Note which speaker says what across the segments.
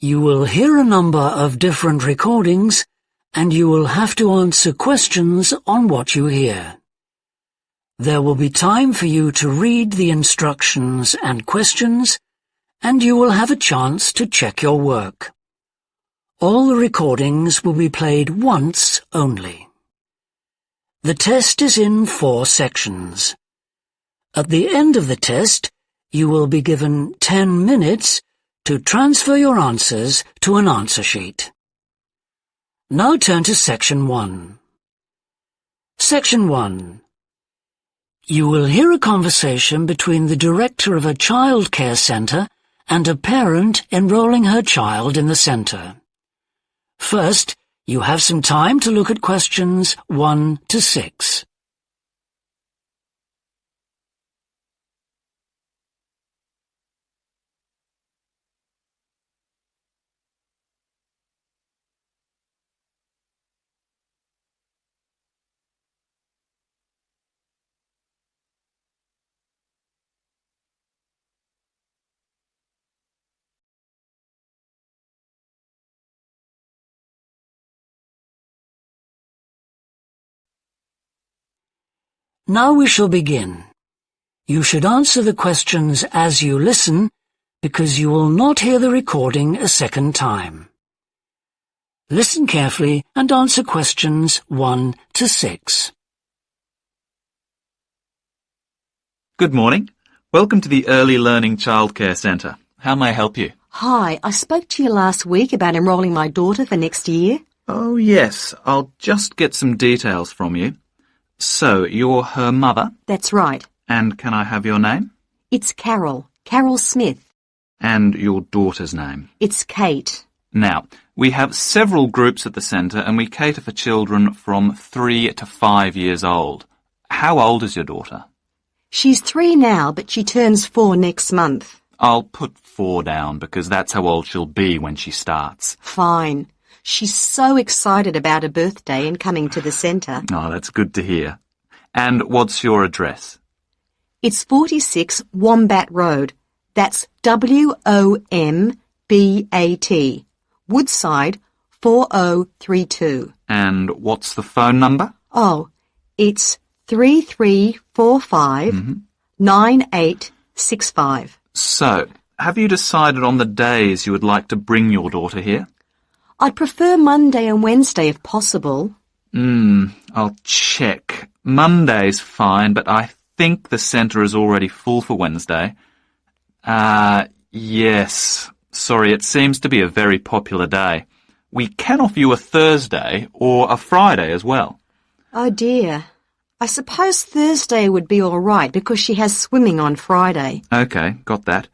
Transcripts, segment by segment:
Speaker 1: You will hear a number of different recordings, and you will have to answer questions on what you hear. There will be time for you to read the instructions and questions, and you will have a chance to check your work. All the recordings will be played once only. The test is in 4 sections. At the end of the test, you will be given 10 minutes to transfer your answers to an answer sheet. Now turn to Section 1. Section 1. You will hear a conversation between the director of a child care centre and a parent enrolling her child in the centre. First, you have some time to look at questions 1 to 6. Now we shall begin. You should answer the questions as you listen, because you will not hear the recording a second time. Listen carefully and answer questions 1 to 6.
Speaker 2: Good morning. Welcome to the Early Learning Childcare Centre. How may I help you?
Speaker 3: Hi, I spoke to you last week about enrolling my daughter for next year.
Speaker 2: Oh, yes. I'll just get some details from you. So, you're her mother?
Speaker 3: That's right.
Speaker 2: And can I have your name?
Speaker 3: It's Carol Smith.
Speaker 2: And your daughter's name?
Speaker 3: It's Kate.
Speaker 2: Now, we have several groups at the centre and we cater for children from 3 to 5 years old. How old is your daughter?
Speaker 3: She's 3 now, but she turns 4 next month.
Speaker 2: I'll put 4 down because that's how old she'll be when she starts.
Speaker 3: Fine. She's so excited about her birthday and coming to the centre.
Speaker 2: Oh, that's good to hear. And what's your address?
Speaker 3: It's 46 Wombat Road. That's W-O-M-B-A-T. Woodside 4032.
Speaker 2: And what's the phone number?
Speaker 3: Oh, it's 3345-9865.
Speaker 2: So, have you decided on the days you would like to bring your daughter here?
Speaker 3: I'd prefer Monday and Wednesday if possible.
Speaker 2: I'll check. Monday's fine, but I think the centre is already full for Wednesday. Yes. Sorry, it seems to be a very popular day. We can offer you a Thursday or a Friday as well.
Speaker 3: Oh dear. I suppose Thursday would be all right because she has swimming on Friday.
Speaker 2: OK, got that.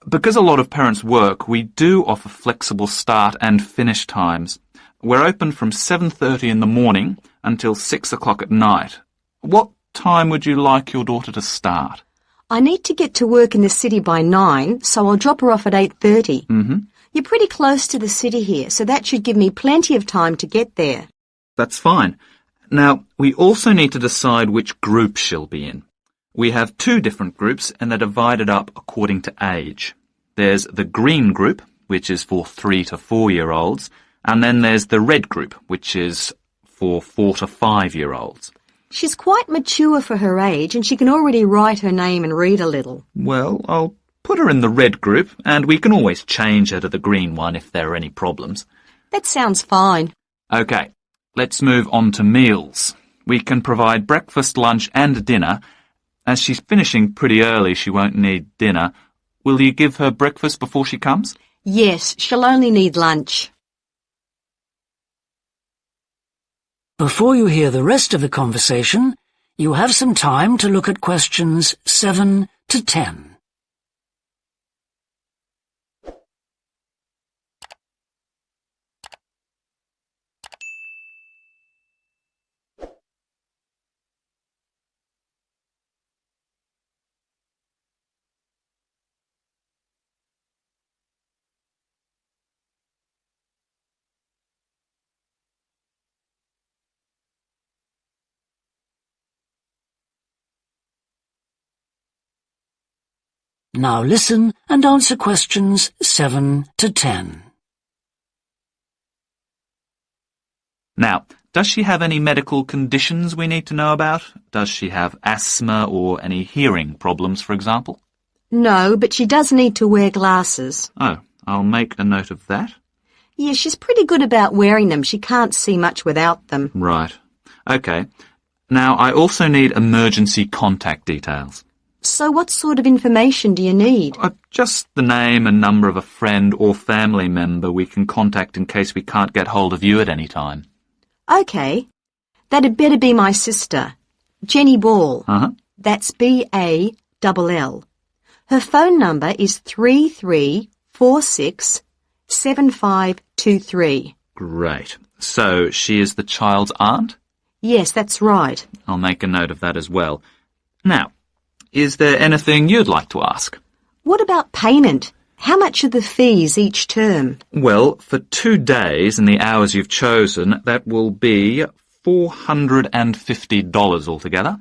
Speaker 2: Because a lot of parents work, we do offer flexible start and finish times. We're open from 7:30 in the morning until 6 o'clock at night. What time would you like your daughter to start?
Speaker 3: I need to get to work in the city by 9, so I'll drop her off at 8:30. You're pretty close to the city here, so that should give me plenty of time to get there.
Speaker 2: That's fine. Now, we also need to decide which group she'll be in. We have 2 different groups and they're divided up according to age. There's the green group, which is for 3 to 4-year-olds, and then there's the red group, which is for 4 to 5-year-olds.
Speaker 3: She's quite mature for her age and she can already write her name and read a little.
Speaker 2: Well, I'll put her in the red group and we can always change her to the green one if there are any problems.
Speaker 3: That sounds fine.
Speaker 2: OK, let's move on to meals. We can provide breakfast, lunch and dinner. As she's finishing pretty early, she won't need dinner. Will you give her breakfast before she comes?
Speaker 3: Yes, she'll only need lunch.
Speaker 1: Before you hear the rest of the conversation, you have some time to look at questions 7 to 10. Now listen and answer questions 7 to 10.
Speaker 2: Now, does she have any medical conditions we need to know about? Does she have asthma or any hearing problems, for example?
Speaker 3: No, but she does need to wear glasses.
Speaker 2: Oh, I'll make a note of that.
Speaker 3: Yeah, she's pretty good about wearing them. She can't see much without them.
Speaker 2: Right. Okay. Now, I also need emergency contact details.
Speaker 3: So what sort of information do you need?
Speaker 2: Just the name and number of a friend or family member we can contact in case we can't get hold of you at any time.
Speaker 3: OK. That'd better be my sister, Jenny Ball.
Speaker 2: Uh-huh.
Speaker 3: That's B-A-L-L. Her phone number is 33467523.
Speaker 2: Great. So she is the child's aunt?
Speaker 3: Yes, that's right.
Speaker 2: I'll make a note of that as well. Now, is there anything you'd like to ask?
Speaker 3: What about payment? How much are the fees each term?
Speaker 2: Well, for 2 days and the hours you've chosen, that will be $450 altogether.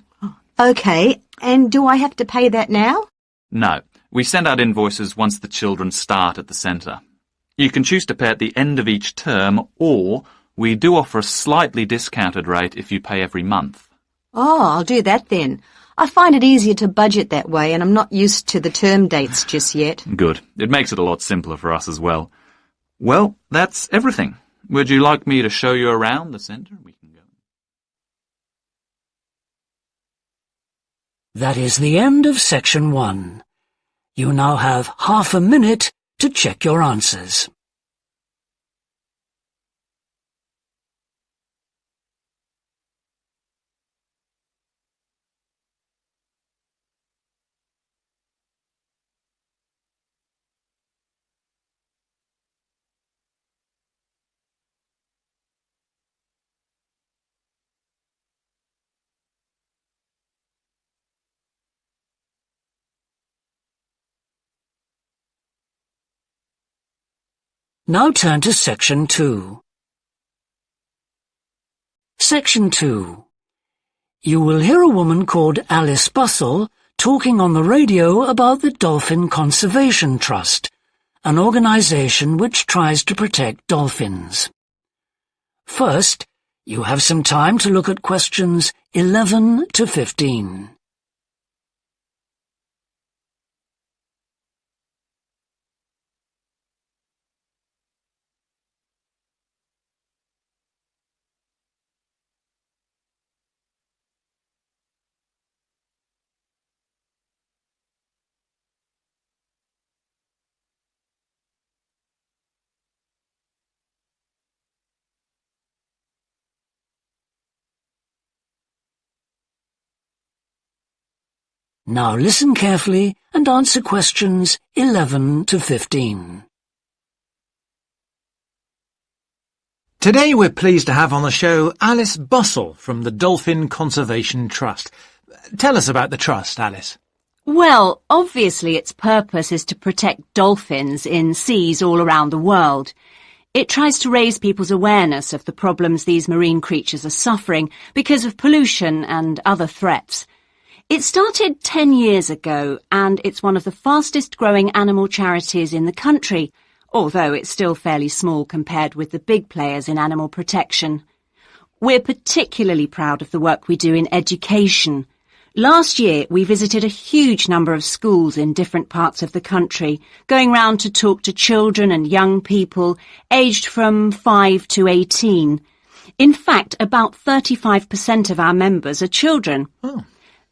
Speaker 3: OK, and do I have to pay that now?
Speaker 2: No, we send out invoices once the children start at the centre. You can choose to pay at the end of each term, or we do offer a slightly discounted rate if you pay every month.
Speaker 3: Oh, I'll do that then. I find it easier to budget that way, and I'm not used to the term dates just yet.
Speaker 2: Good. It makes it a lot simpler for us as well. Well, that's everything. Would you like me to show you around the centre? We can go.
Speaker 1: That is the end of section 1. You now have half a minute to check your answers. Now turn to Section 2. Section 2. You will hear a woman called Alice Bustle talking on the radio about the Dolphin Conservation Trust, an organization which tries to protect dolphins. First, you have some time to look at questions 11 to 15. Now listen carefully and answer questions 11 to 15.
Speaker 4: Today we're pleased to have on the show Alice Bustle from the Dolphin Conservation Trust. Tell us about the trust, Alice.
Speaker 5: Well, obviously its purpose is to protect dolphins in seas all around the world. It tries to raise people's awareness of the problems these marine creatures are suffering because of pollution and other threats. It started 10 years ago, and it's one of the fastest-growing animal charities in the country, although it's still fairly small compared with the big players in animal protection. We're particularly proud of the work we do in education. Last year, we visited a huge number of schools in different parts of the country, going round to talk to children and young people aged from 5 to 18. In fact, about 35% of our members are children.
Speaker 4: Oh.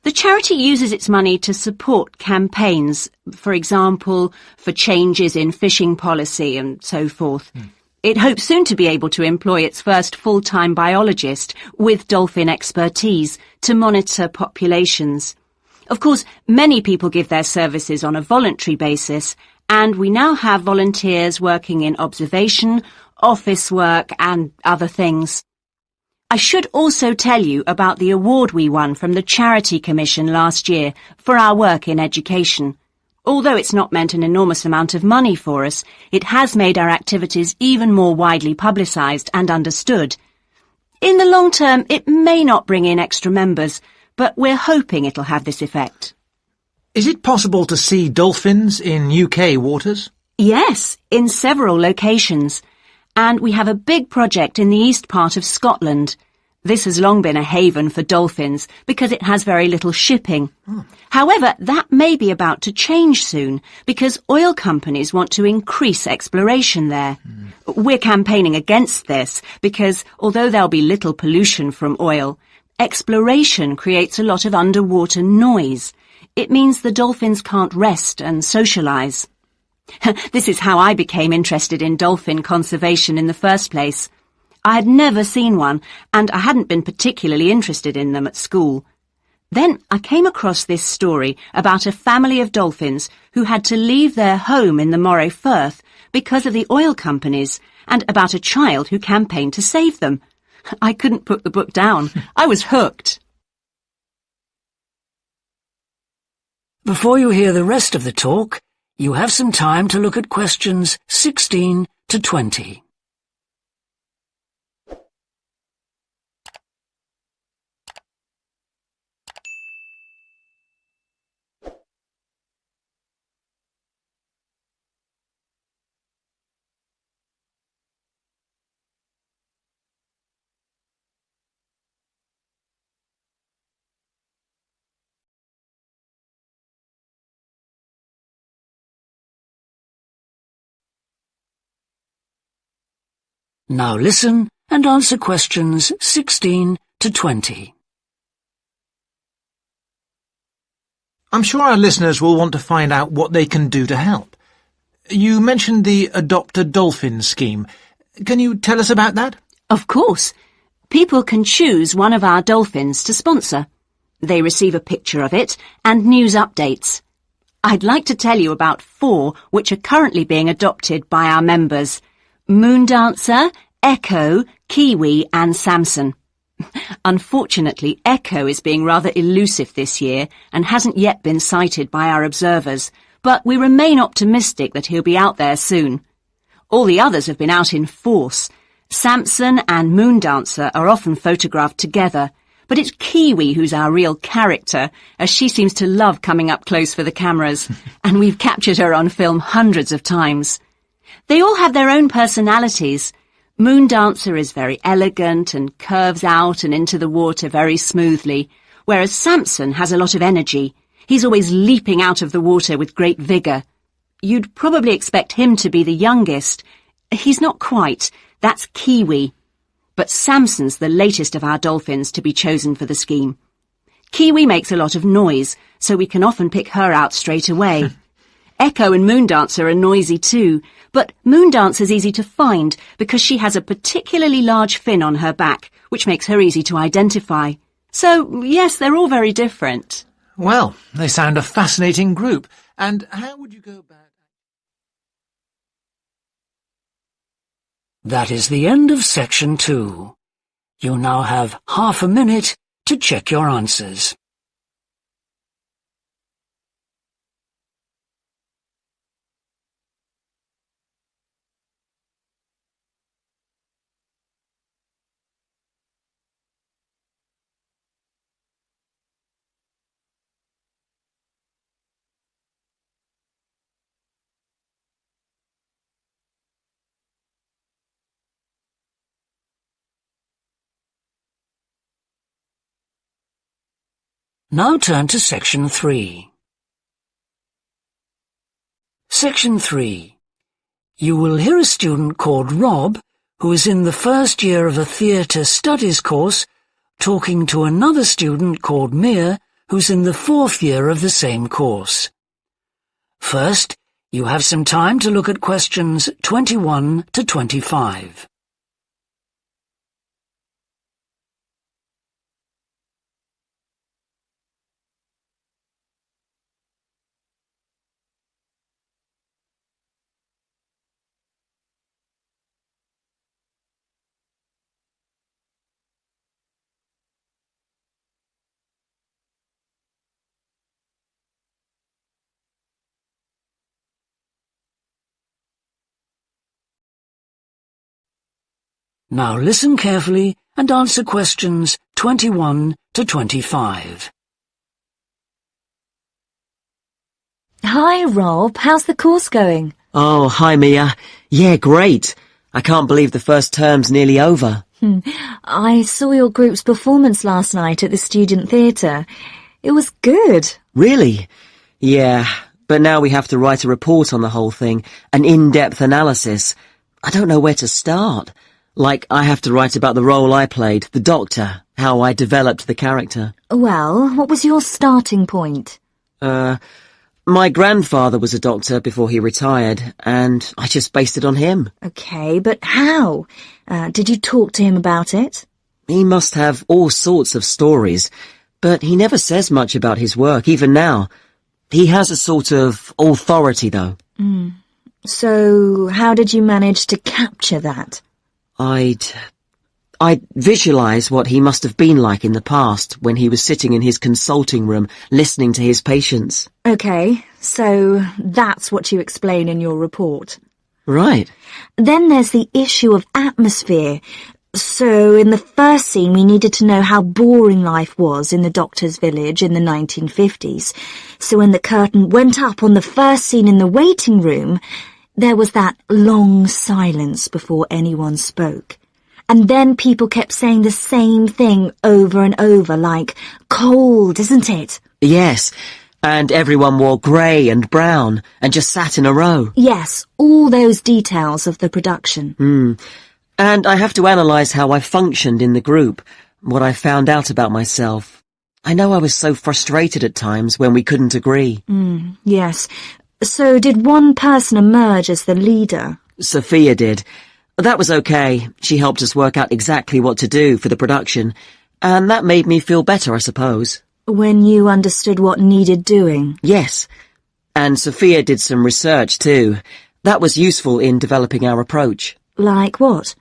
Speaker 5: The charity uses its money to support campaigns, for example, for changes in fishing policy and so forth. It hopes soon to be able to employ its first full-time biologist with dolphin expertise to monitor populations. Of course, many people give their services on a voluntary basis, and we now have volunteers working in observation, office work and other things. I should also tell you about the award we won from the Charity Commission last year for our work in education. Although it's not meant an enormous amount of money for us, it has made our activities even more widely publicised and understood. In the long term, it may not bring in extra members, but we're hoping it'll have this effect.
Speaker 4: Is it possible to see dolphins in UK waters?
Speaker 5: Yes, in several locations. and we have a big project in the east part of Scotland. This has long been a haven for dolphins because it has very little shipping. However, that may be about to change soon because oil companies want to increase exploration there. We're campaigning against this because although there'll be little pollution from oil, exploration creates a lot of underwater noise. It means the dolphins can't rest and socialise. This is how I became interested in dolphin conservation in the first place. I had never seen one, and I hadn't been particularly interested in them at school. Then I came across this story about a family of dolphins who had to leave their home in the Moray Firth because of the oil companies, and about a child who campaigned to save them. I couldn't put the book down. I was hooked.
Speaker 1: Before you hear the rest of the talk, you have some time to look at questions 16 to 20. Now listen and answer questions 16 to 20.
Speaker 4: I'm sure our listeners will want to find out what they can do to help. You mentioned the Adopt a Dolphin scheme. Can you tell us about that?
Speaker 5: Of course. People can choose one of our dolphins to sponsor. They receive a picture of it and news updates. I'd like to tell you about 4 which are currently being adopted by our members: Moondancer, Echo, Kiwi and Samson. Unfortunately, Echo is being rather elusive this year and hasn't yet been sighted by our observers, but we remain optimistic that he'll be out there soon. All the others have been out in force. Samson and Moondancer are often photographed together, but it's Kiwi who's our real character, as she seems to love coming up close for the cameras, and we've captured her on film hundreds of times. They all have their own personalities. Moondancer is very elegant and curves out and into the water very smoothly, whereas Samson has a lot of energy. He's always leaping out of the water with great vigour. You'd probably expect him to be the youngest. He's not quite. That's Kiwi. But Samson's the latest of our dolphins to be chosen for the scheme. Kiwi makes a lot of noise, so we can often pick her out straight away. Echo and Moondancer are noisy too, but Moondancer's easy to find because she has a particularly large fin on her back, which makes her easy to identify. So, yes, they're all very different.
Speaker 4: Well, they sound a fascinating group. And how would you go about...
Speaker 1: That is the end of section 2. You now have half a minute to check your answers. Now turn to section 3. Section 3. You will hear a student called Rob, who is in the first year of a theatre studies course, talking to another student called Mia, who's in the 4th year of the same course. First, you have some time to look at questions 21 to 25. Now listen carefully and answer questions 21 to 25.
Speaker 6: Hi, Rob. How's the course going?
Speaker 7: Oh, hi, Mia. Yeah, great.
Speaker 6: I can't believe the first term's nearly over.
Speaker 7: I saw your group's performance last night at the student theatre. It was good.
Speaker 6: Really? Yeah, but now we have to write a report on the whole thing, an in-depth analysis. I don't know where to start. Like, I have to write about the role I played, the doctor, how I developed the character.
Speaker 7: Well, what was your starting point?
Speaker 6: My grandfather was a doctor before he retired, and I just based it on him.
Speaker 7: Okay, but how? Did you talk to him about it?
Speaker 6: He must have all sorts of stories, but he never says much about his work, even now. He has a sort of authority, though.
Speaker 7: So, how did you manage to capture that?
Speaker 6: I'd visualize what he must have been like in the past when he was sitting in his consulting room listening to his patients.
Speaker 7: Okay, so that's what you explain in your report.
Speaker 6: Right.
Speaker 7: Then there's the issue of atmosphere. So in the first scene we needed to know how boring life was in the doctor's village in the 1950s. So when the curtain went up on the first scene in the waiting room, there was that long silence before anyone spoke. And then people kept saying the same thing over and over, like, cold, isn't it?
Speaker 6: Yes, and everyone wore grey and brown and just sat in a row.
Speaker 7: Yes, all those details of the production.
Speaker 6: And I have to analyse how I functioned in the group, what I found out about myself. I know I was so frustrated at times when we couldn't agree.
Speaker 7: Yes. So did one person emerge as the leader?
Speaker 6: Sophia did. That was okay. She helped us work out exactly what to do for the production, and that made me feel better, I suppose.
Speaker 7: When you understood what needed doing?
Speaker 6: Yes. And Sophia did some research, too. That was useful in developing our approach.
Speaker 7: Like what?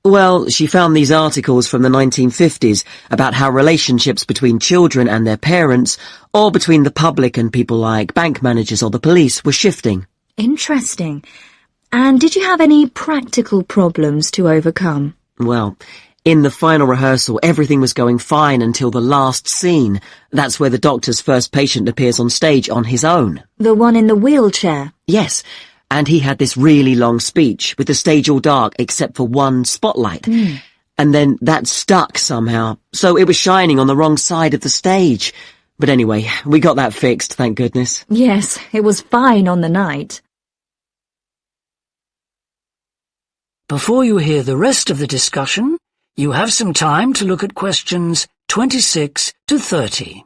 Speaker 6: Well, she found these articles from the 1950s about how relationships between children and their parents, or between the public and people like bank managers or the police, were shifting.
Speaker 7: Interesting. And did you have any practical problems to overcome?
Speaker 6: Well, in the final rehearsal, everything was going fine until the last scene. That's where the doctor's first patient appears on stage on his own.
Speaker 7: The one in the wheelchair?
Speaker 6: Yes, and he had this really long speech with the stage all dark except for one spotlight. And then that stuck somehow, so it was shining on the wrong side of the stage. But anyway, we got that fixed, thank goodness.
Speaker 7: Yes, it was fine on the night.
Speaker 1: Before you hear the rest of the discussion, you have some time to look at questions 26 to 30.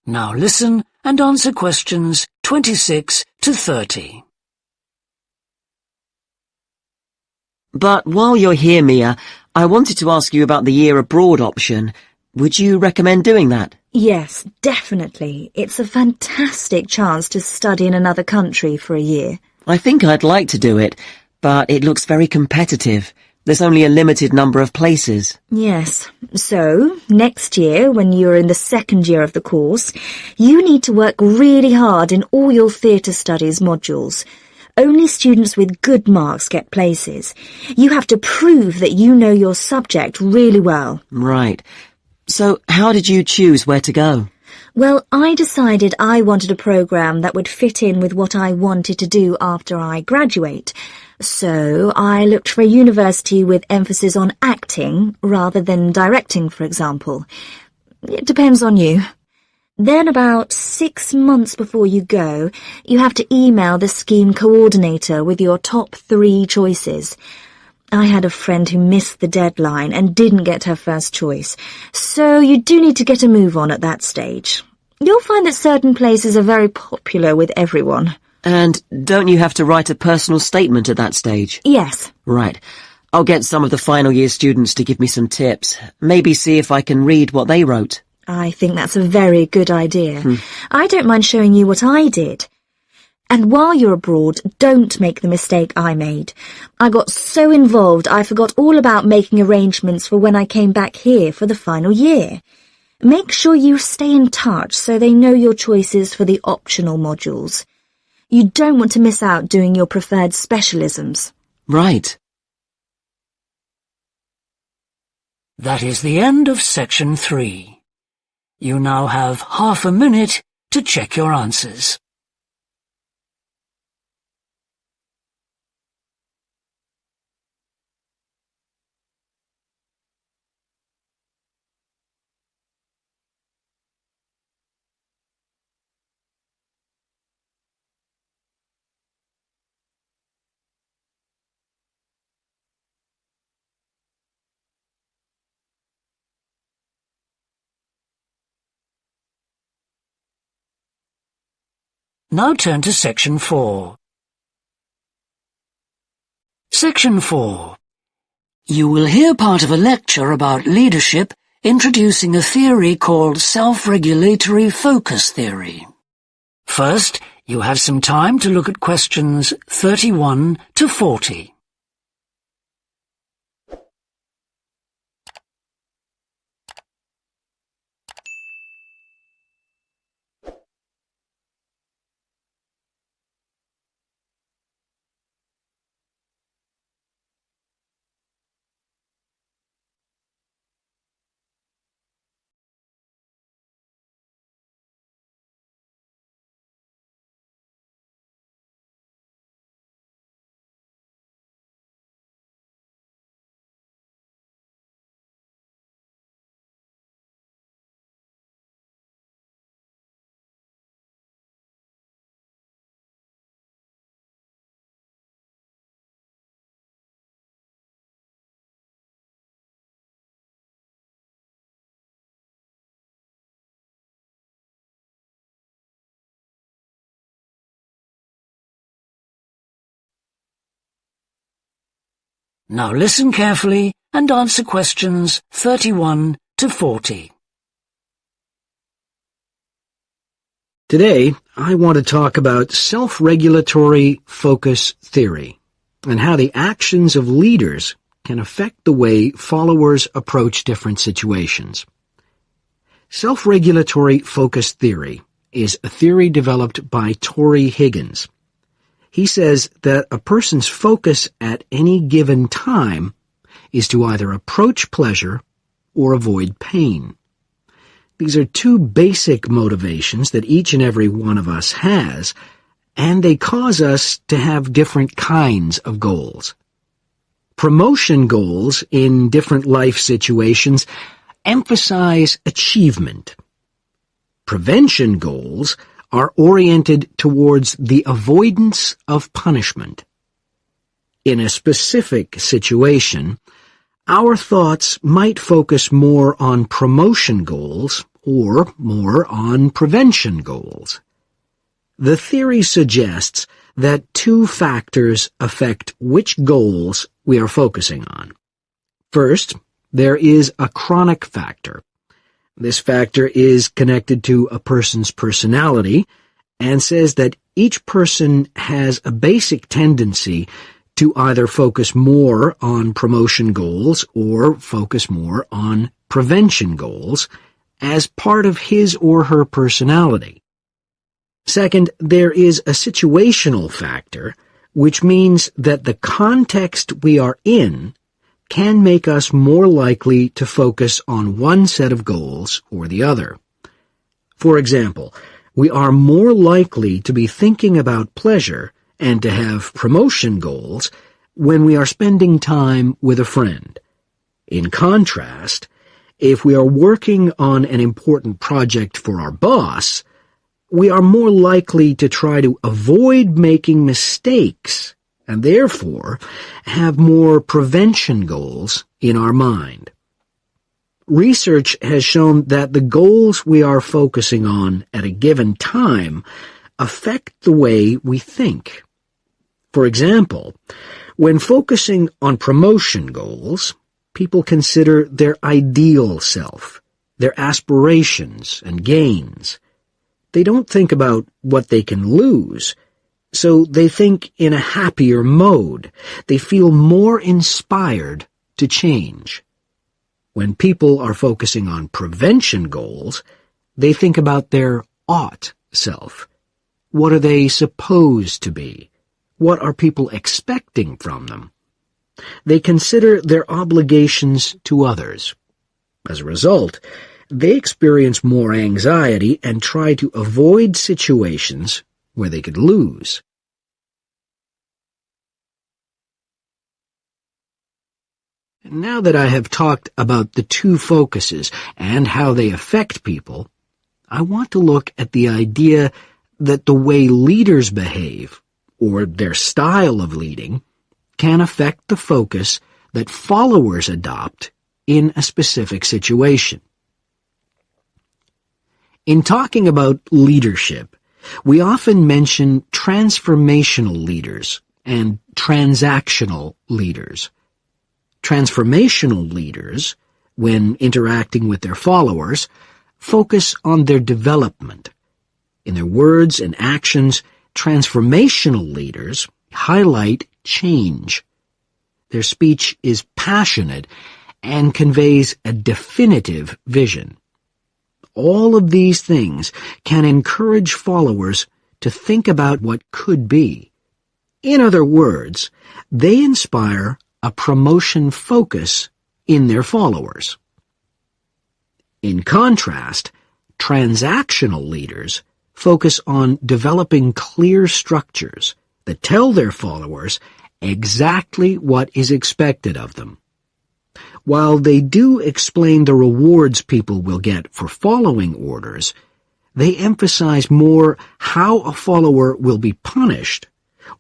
Speaker 1: Now listen and answer questions 26 to 30.
Speaker 6: But while you're here, Mia, I wanted to ask you about the year abroad option. Would you recommend doing that?
Speaker 7: Yes, definitely. It's a fantastic chance to study in another country for a year.
Speaker 6: I think I'd like to do it, but it looks very competitive. There's only a limited number of places.
Speaker 7: Yes. So, next year, when you're in the second year of the course, you need to work really hard in all your theatre studies modules. Only students with good marks get places. You have to prove that you know your subject really well.
Speaker 6: Right. So, how did you choose where to go?
Speaker 7: Well, I decided I wanted a programme that would fit in with what I wanted to do after I graduate. So I looked for a university with emphasis on acting rather than directing, for example. It depends on you. Then about 6 months before you go, you have to email the scheme coordinator with your top 3 choices. I had a friend who missed the deadline and didn't get her first choice, so you do need to get a move on at that stage. You'll find that certain places are very popular with everyone.
Speaker 6: And don't you have to write a personal statement at that stage?
Speaker 7: Yes.
Speaker 6: Right. I'll get some of the final year students to give me some tips. Maybe see if I can read what they wrote.
Speaker 7: I think that's a very good idea. I don't mind showing you what I did. And while you're abroad, don't make the mistake I made. I got so involved I forgot all about making arrangements for when I came back here for the final year. Make sure you stay in touch so they know your choices for the optional modules. You don't want to miss out doing your preferred specialisms.
Speaker 6: Right.
Speaker 1: That is the end of section 3. You now have half a minute to check your answers. Now turn to section 4. Section 4. You will hear part of a lecture about leadership introducing a theory called self-regulatory focus theory. First, you have some time to look at questions 31 to 40. Now listen carefully and answer questions 31 to 40.
Speaker 8: Today, I want to talk about self-regulatory focus theory and how the actions of leaders can affect the way followers approach different situations. Self-regulatory focus theory is a theory developed by Torrey Higgins. He says that a person's focus at any given time is to either approach pleasure or avoid pain. These are two basic motivations that each and every one of us has, and they cause us to have different kinds of goals. Promotion goals in different life situations emphasize achievement. Prevention goals are oriented towards the avoidance of punishment. In a specific situation, our thoughts might focus more on promotion goals or more on prevention goals. The theory suggests that two factors affect which goals we are focusing on. First, there is a chronic factor. This factor is connected to a person's personality and says that each person has a basic tendency to either focus more on promotion goals or focus more on prevention goals as part of his or her personality. Second, there is a situational factor, which means that the context we are in can make us more likely to focus on one set of goals or the other. For example, we are more likely to be thinking about pleasure and to have promotion goals when we are spending time with a friend. In contrast, if we are working on an important project for our boss, we are more likely to try to avoid making mistakes and therefore have more prevention goals in our mind. Research has shown that the goals we are focusing on at a given time affect the way we think. For example, when focusing on promotion goals, people consider their ideal self, their aspirations and gains. They don't think about what they can lose. so they think in a happier mode. They feel more inspired to change. When people are focusing on prevention goals, they think about their ought self. What are they supposed to be? What are people expecting from them? They consider their obligations to others. As a result, they experience more anxiety and try to avoid situations where they could lose. Now that I have talked about the two focuses and how they affect people, I want to look at the idea that the way leaders behave, or their style of leading, can affect the focus that followers adopt in a specific situation. In talking about leadership, we often mention transformational leaders and transactional leaders. Transformational leaders, when interacting with their followers, focus on their development. In their words and actions, transformational leaders highlight change. Their speech is passionate and conveys a definitive vision. All of these things can encourage followers to think about what could be. In other words, they inspire a promotion focus in their followers. In contrast, transactional leaders focus on developing clear structures that tell their followers exactly what is expected of them. While they do explain the rewards people will get for following orders, they emphasize more how a follower will be punished,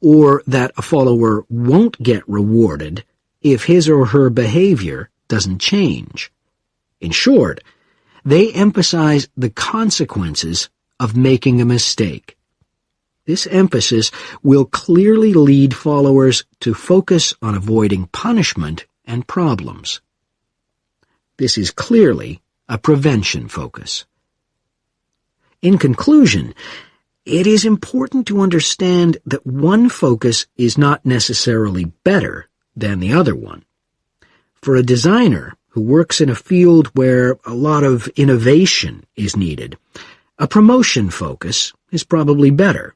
Speaker 8: or that a follower won't get rewarded if his or her behavior doesn't change. In short, they emphasize the consequences of making a mistake. This emphasis will clearly lead followers to focus on avoiding punishment and problems. This is clearly a prevention focus. In conclusion, it is important to understand that one focus is not necessarily better than the other one. For a designer who works in a field where a lot of innovation is needed, a promotion focus is probably better.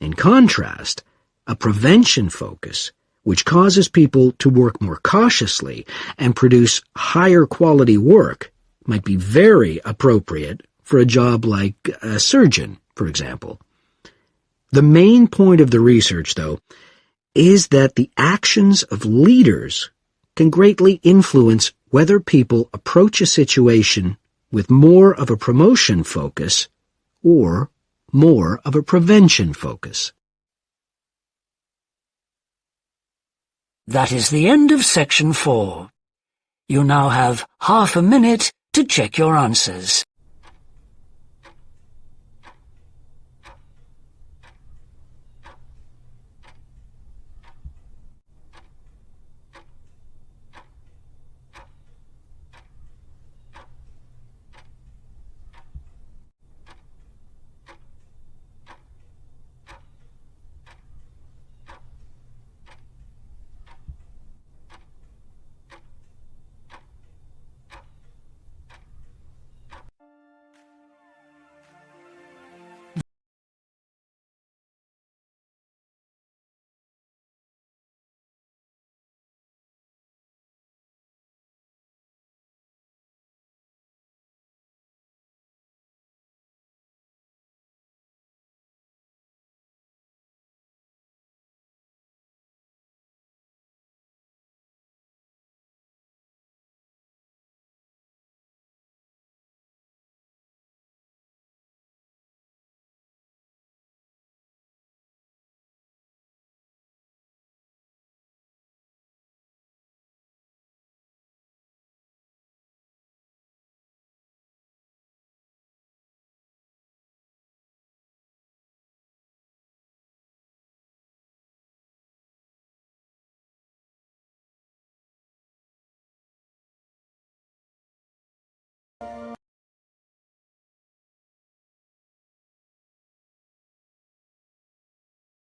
Speaker 8: In contrast, a prevention focus, which causes people to work more cautiously and produce higher quality work, might be very appropriate for a job like a surgeon, for example. The main point of the research, though, is that the actions of leaders can greatly influence whether people approach a situation with more of a promotion focus or more of a prevention focus.
Speaker 1: That is the end of section 4. You now have half a minute to check your answers.